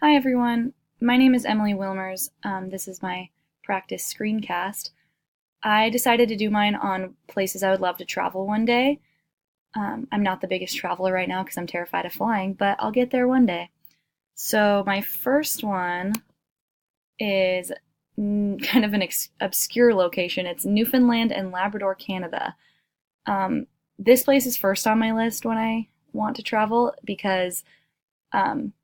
Hi everyone, my name is Emily Wilmers. This is my practice screencast. I decided to do mine on places I would love to travel one day. I'm not the biggest traveler right now because I'm terrified of flying, but I'll get there one day. So my first one is kind of an obscure location. It's Newfoundland and Labrador, Canada. This place is first on my list when I want to travel because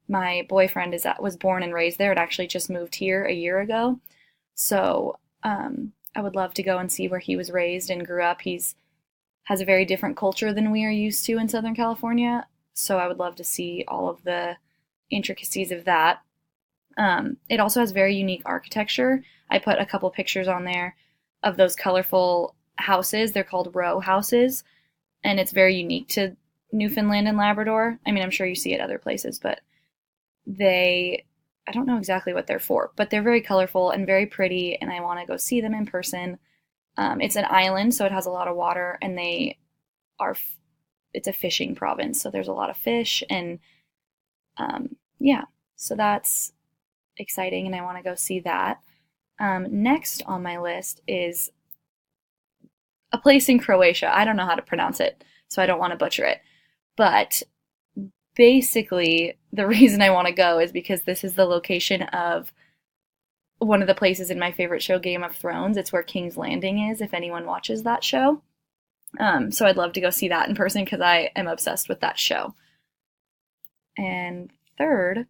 my boyfriend was born and raised there. It actually just moved here a year ago. So I would love to go and see where he was raised and grew up. He's has a very different culture than we are used to in Southern California. So I would love to see all of the intricacies of that. It also has very unique architecture. I put a couple pictures on there of those colorful houses. They're called row houses, and it's very unique to Newfoundland and Labrador. I mean, I'm sure you see it other places, but I don't know exactly what they're for, but they're very colorful and very pretty, and I want to go see them in person. It's an island, so it has a lot of water, and it's a fishing province, so there's a lot of fish, and yeah, so that's exciting, and I want to go see that. Next on my list is a place in Croatia. I don't know how to pronounce it, so I don't want to butcher it. But basically, the reason I want to go is because this is the location of one of the places in my favorite show, Game of Thrones. It's where King's Landing is, if anyone watches that show. So I'd love to go see that in person because I am obsessed with that show. And third,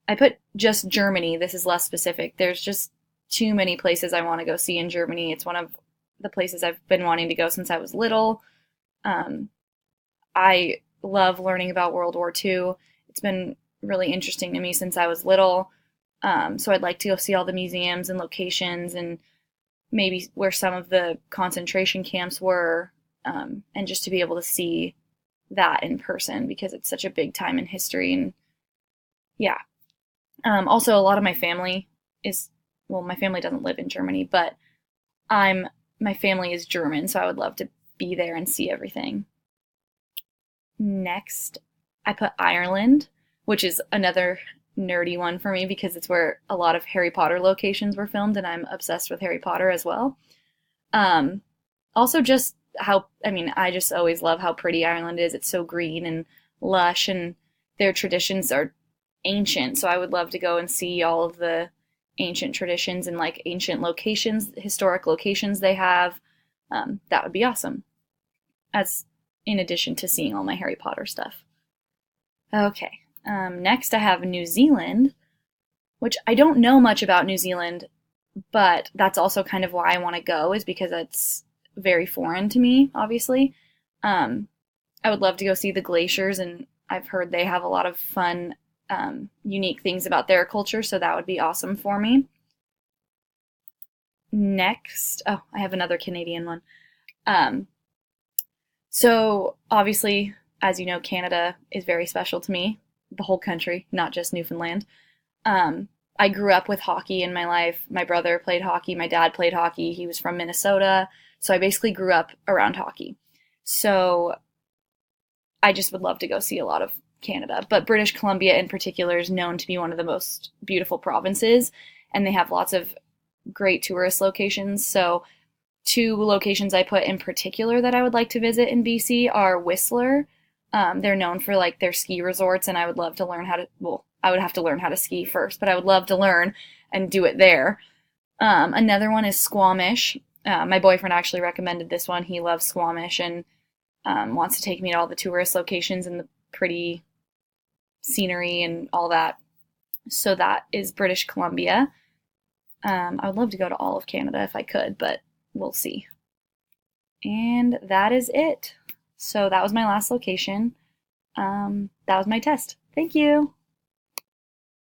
I put just Germany. This is less specific. There's just too many places I want to go see in Germany. It's one of the places I've been wanting to go since I was little. I love learning about World War II. It's been really interesting to me since I was little. So I'd like to go see all the museums and locations and maybe where some of the concentration camps were, and just to be able to see that in person because it's such a big time in history. And yeah. Also, a lot of my family my family doesn't live in Germany, but my family is German, so I would love to be there and see everything. Next, I put Ireland, which is another nerdy one for me because it's where a lot of Harry Potter locations were filmed, and I'm obsessed with Harry Potter as well. Also, just I just always love how pretty Ireland is. It's so green and lush, and their traditions are ancient, so I would love to go and see all of the ancient traditions and like ancient locations, historic locations they have. That would be awesome, as in addition to seeing all my Harry Potter stuff. Okay, next I have New Zealand, which I don't know much about New Zealand, but that's also kind of why I want to go, is because it's very foreign to me, obviously. I would love to go see the glaciers, and I've heard they have a lot of fun, unique things about their culture, so that would be awesome for me. Next, I have another Canadian one. So obviously, as you know, Canada is very special to me, the whole country, not just Newfoundland. I grew up with hockey in my life. My brother played hockey. My dad played hockey. He was from Minnesota. So I basically grew up around hockey. So I just would love to go see a lot of Canada. But British Columbia in particular is known to be one of the most beautiful provinces, and they have lots of great tourist locations. So two locations I put in particular that I would like to visit in BC are Whistler. They're known for like their ski resorts, and I would love to learn I would have to learn how to ski first, but I would love to learn and do it there. Another one is Squamish. My boyfriend actually recommended this one. He loves Squamish and wants to take me to all the tourist locations and the pretty scenery and all that. So that is British Columbia. I would love to go to all of Canada if I could, but we'll see. And that is it. So that was my last location. That was my test. Thank you.